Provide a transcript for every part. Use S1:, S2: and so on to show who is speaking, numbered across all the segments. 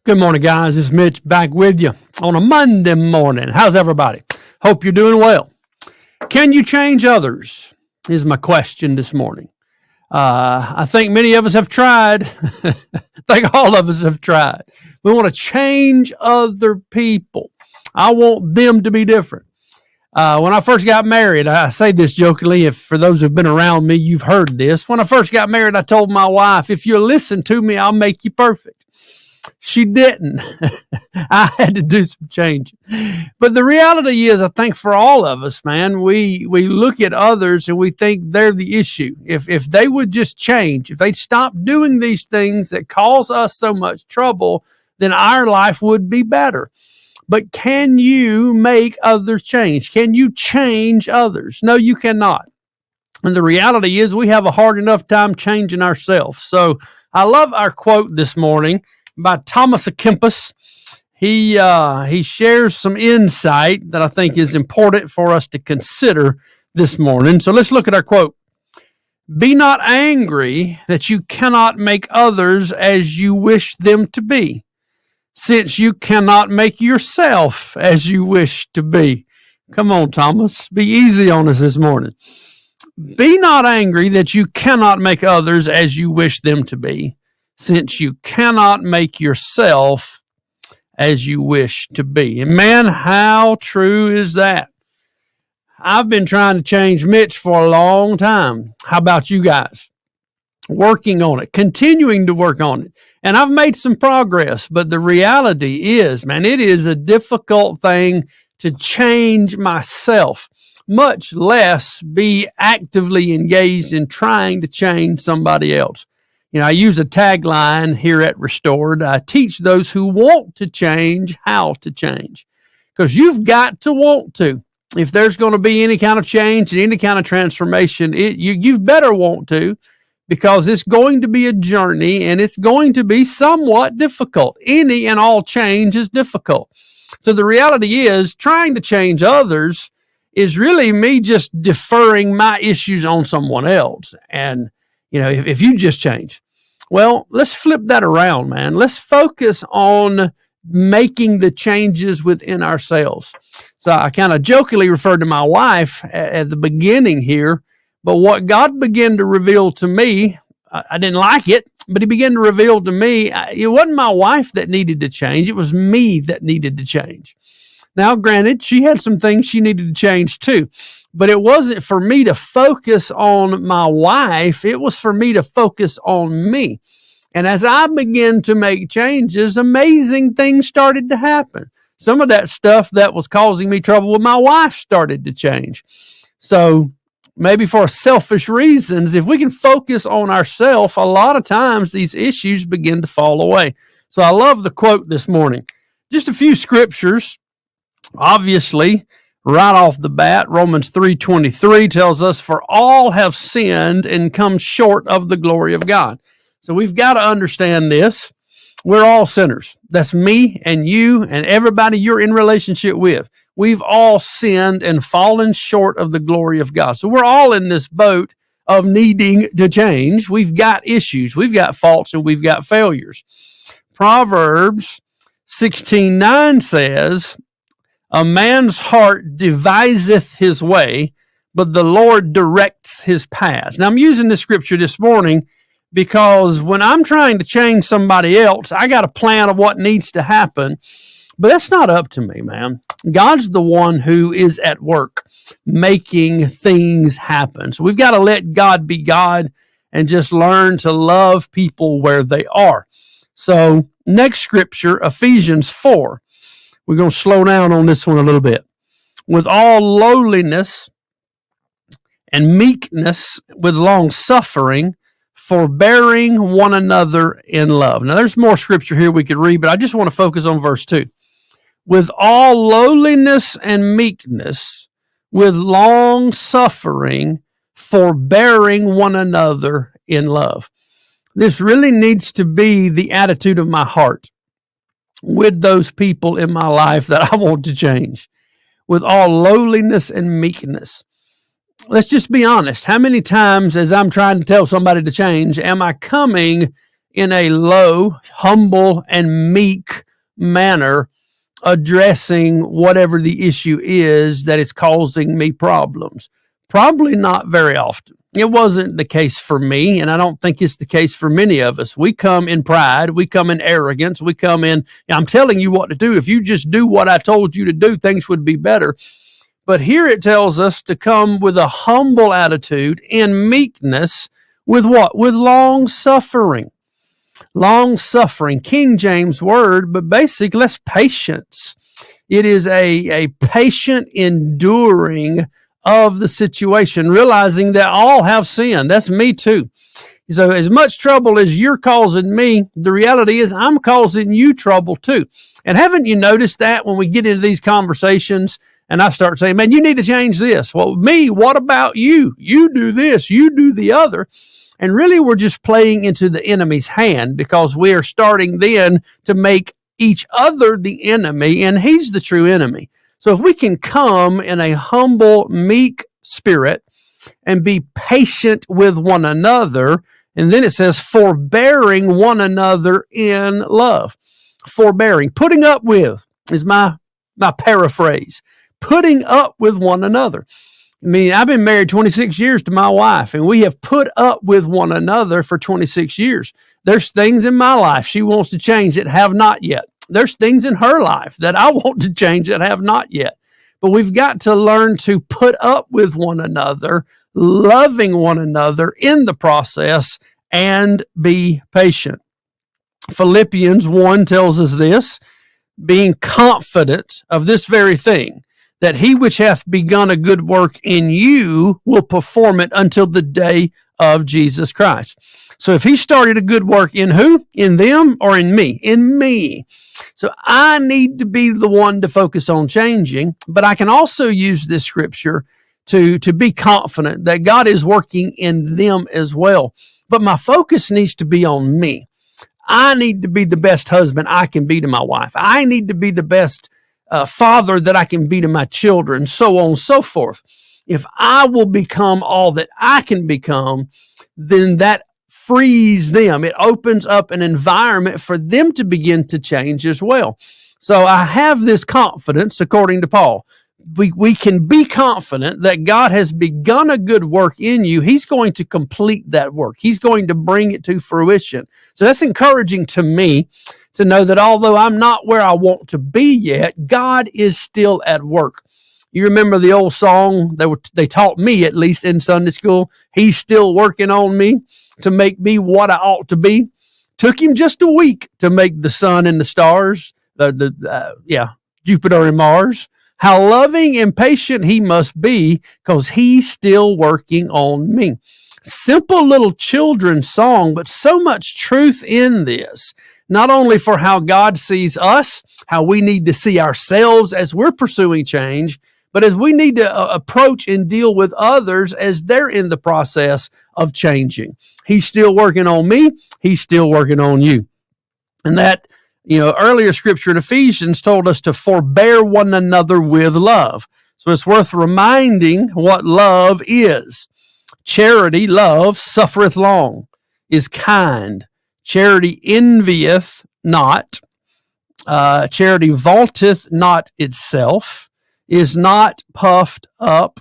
S1: Good morning, guys. It's Mitch back with you on a Monday morning. How's everybody? Hope you're doing well. Can you change others? Is my question this morning. I think many of us have tried. I think all of us have tried. We want to change other people. I want them to be different. When I first got married, I say this jokingly, if for those who've been around me, you've heard this. When I first got married, I told my wife, if you listen to me, I'll make you perfect. She didn't. I had to do some changing. But the reality is, I think for all of us, man, we look at others and we think they're the issue. If they would just change, if they'd stop doing these things that cause us so much trouble, then our life would be better. But can you make others change? Can you change others? No, you cannot. And the reality is we have a hard enough time changing ourselves. So I love our quote this morning by Thomas à Kempis. He shares some insight that I think is important for us to consider this morning. So let's look at our quote. Be not angry that you cannot make others as you wish them to be, since you cannot make yourself as you wish to be. Come on, Thomas. Be easy on us this morning. Be not angry that you cannot make others as you wish them to be, since you cannot make yourself as you wish to be. And man, how true is that? I've been trying to change Mitch for a long time. How about you guys? Working on it, continuing to work on it. And I've made some progress, but the reality is, man, it is a difficult thing to change myself, much less be actively engaged in trying to change somebody else. You know, I use a tagline here at Restored. I teach those who want to change how to change, because you've got to want to. If there's going to be any kind of change and any kind of transformation, you better want to, because it's going to be a journey and it's going to be somewhat difficult. Any and all change is difficult. So the reality is, trying to change others is really me just deferring my issues on someone else. And you know, if you just change, well, let's flip that around, man. Let's focus on making the changes within ourselves. So I kind of jokingly referred to my wife at the beginning here, but what God began to reveal to me, I didn't like it, but he began to reveal to me, it wasn't my wife that needed to change. It was me that needed to change. Now, granted, she had some things she needed to change too, but it wasn't for me to focus on my wife. It was for me to focus on me. And as I began to make changes, amazing things started to happen. Some of that stuff that was causing me trouble with my wife started to change. So maybe for selfish reasons, if we can focus on ourselves, a lot of times these issues begin to fall away. So I love the quote this morning. Just a few scriptures. Obviously, right off the bat, Romans 3:23 tells us, for all have sinned and come short of the glory of God. So we've got to understand this. We're all sinners. That's me and you and everybody you're in relationship with. We've all sinned and fallen short of the glory of God. So we're all in this boat of needing to change. We've got issues. We've got faults and we've got failures. Proverbs 16:9 says, a man's heart deviseth his way, but the Lord directs his paths. Now, I'm using this scripture this morning because when I'm trying to change somebody else, I got a plan of what needs to happen, but that's not up to me, man. God's the one who is at work making things happen. So we've got to let God be God and just learn to love people where they are. So next scripture, Ephesians 4. We're going to slow down on this one a little bit. With all lowliness and meekness, with long suffering, forbearing one another in love. Now, there's more scripture here we could read, but I just want to focus on verse 2. With all lowliness and meekness, with long suffering, forbearing one another in love. This really needs to be the attitude of my heart with those people in my life that I want to change. With all lowliness and meekness. Let's just be honest. How many times as I'm trying to tell somebody to change, am I coming in a low, humble, and meek manner, addressing whatever the issue is that is causing me problems? Probably not very often. It wasn't the case for me, and I don't think it's the case for many of us. We come in pride. We come in arrogance. We come in, I'm telling you what to do. If you just do what I told you to do, things would be better. But here it tells us to come with a humble attitude in meekness with what? With long suffering. Long suffering, King James word, but basically that's patience. It is a patient enduring of the situation, realizing that all have sinned. That's me too. So as much trouble as you're causing me, the reality is I'm causing you trouble too. And haven't you noticed that when we get into these conversations and I start saying, man, you need to change this. Well, me, what about you? You do this, you do the other. And really, we're just playing into the enemy's hand because we are starting then to make each other the enemy, and he's the true enemy. So if we can come in a humble, meek spirit and be patient with one another, and then it says forbearing one another in love. Forbearing, putting up with is my paraphrase. Putting up with one another. I mean, I've been married 26 years to my wife, and we have put up with one another for 26 years. There's things in my life she wants to change that have not yet. There's things in her life that I want to change that have not yet. But we've got to learn to put up with one another, loving one another in the process, and be patient. Philippians 1 tells us this, being confident of this very thing, that he which hath begun a good work in you will perform it until the day of Jesus Christ. So if he started a good work in who? In them or in me? In me. So I need to be the one to focus on changing, but I can also use this scripture to be confident that God is working in them as well. But my focus needs to be on me. I need to be the best husband I can be to my wife. I need to be the best father that I can be to my children, so on and so forth. If I will become all that I can become, then that frees them. It opens up an environment for them to begin to change as well. So I have this confidence, according to Paul. We can be confident that God has begun a good work in you. He's going to complete that work. He's going to bring it to fruition. So that's encouraging to me to know that although I'm not where I want to be yet, God is still at work. You remember the old song they taught me, at least in Sunday school, he's still working on me to make me what I ought to be. Took him just a week to make the sun and the stars, Jupiter and Mars. How loving and patient he must be because he's still working on me. Simple little children's song, but so much truth in this. Not only for how God sees us, how we need to see ourselves as we're pursuing change, but as we need to approach and deal with others as they're in the process of changing. He's still working on me. He's still working on you. And that, earlier scripture in Ephesians told us to forbear one another with love. So it's worth reminding what love is. Charity, love, suffereth long, is kind. Charity envieth not. Charity vaunteth not itself, is not puffed up.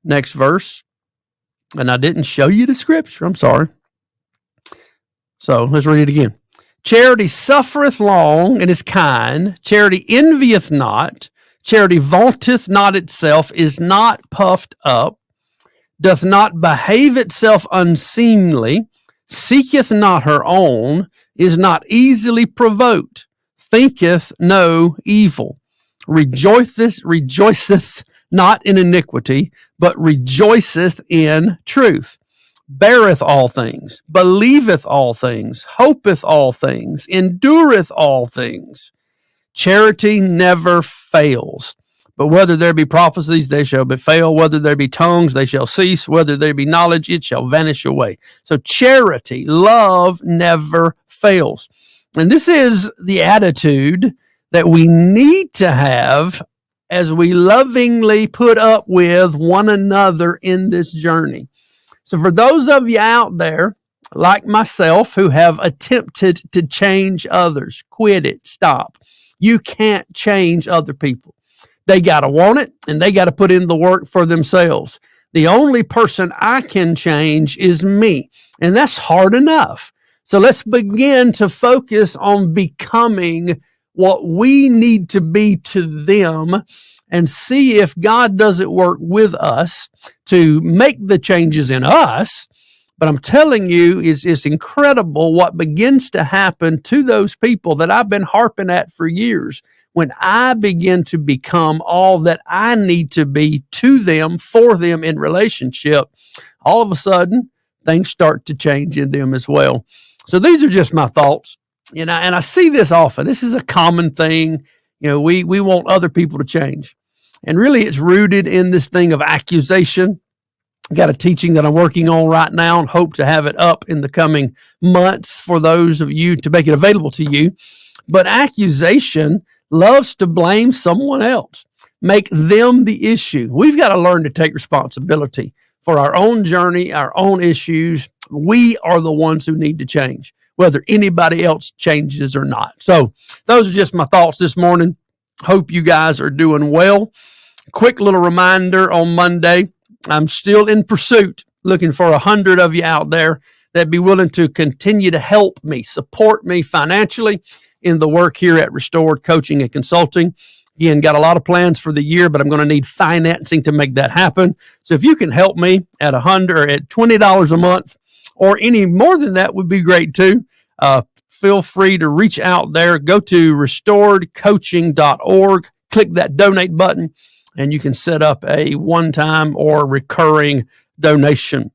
S1: Next verse. And I didn't show you the scripture. I'm sorry. So let's read it again. Charity suffereth long and is kind. Charity envieth not. Charity vaunteth not itself, is not puffed up, doth not behave itself unseemly, seeketh not her own, is not easily provoked, thinketh no evil, rejoiceth not in iniquity, but rejoiceth in truth. Beareth all things, believeth all things, hopeth all things, endureth all things. Charity never fails. But whether there be prophecies, they shall fail. Whether there be tongues, they shall cease. Whether there be knowledge, it shall vanish away. So charity, love never fails. And this is the attitude that we need to have as we lovingly put up with one another in this journey. So for those of you out there like myself, who have attempted to change others. Quit it. Stop. You can't change other people. They got to want it, and they got to put in the work for themselves. The only person I can change is me, and that's hard enough. So let's begin to focus on becoming what we need to be to them and see if God doesn't work with us to make the changes in us. But I'm telling you, it's incredible what begins to happen to those people that I've been harping at for years. When I begin to become all that I need to be to them, for them in relationship, all of a sudden, things start to change in them as well. So these are just my thoughts. And I see this often. This is a common thing. We want other people to change. And really, it's rooted in this thing of accusation. I got a teaching that I'm working on right now and hope to have it up in the coming months for those of you to make it available to you. But accusation loves to blame someone else, make them the issue. We've got to learn to take responsibility for our own journey, our own issues. We are the ones who need to change, whether anybody else changes or not. So those are just my thoughts this morning. Hope you guys are doing well. Quick little reminder on Monday, I'm still in pursuit, looking for 100 of you out there that'd be willing to continue to help me, support me financially in the work here at Restored Coaching and Consulting. Again, got a lot of plans for the year, but I'm going to need financing to make that happen. So if you can help me at $100 or at $20 a month, or any more than that would be great too. Feel free to reach out there. Go to restoredcoaching.org, click that donate button, and you can set up a one-time or recurring donation.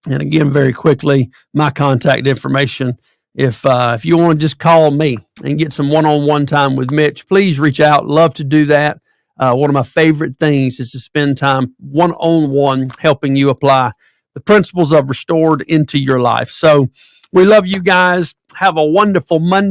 S1: And again, very quickly, my contact information. If you want to just call me and get some one-on-one time with Mitch, please reach out. Love to do that. One of my favorite things is to spend time one-on-one helping you apply the principles of Restored into your life. So we love you guys. Have a wonderful Monday.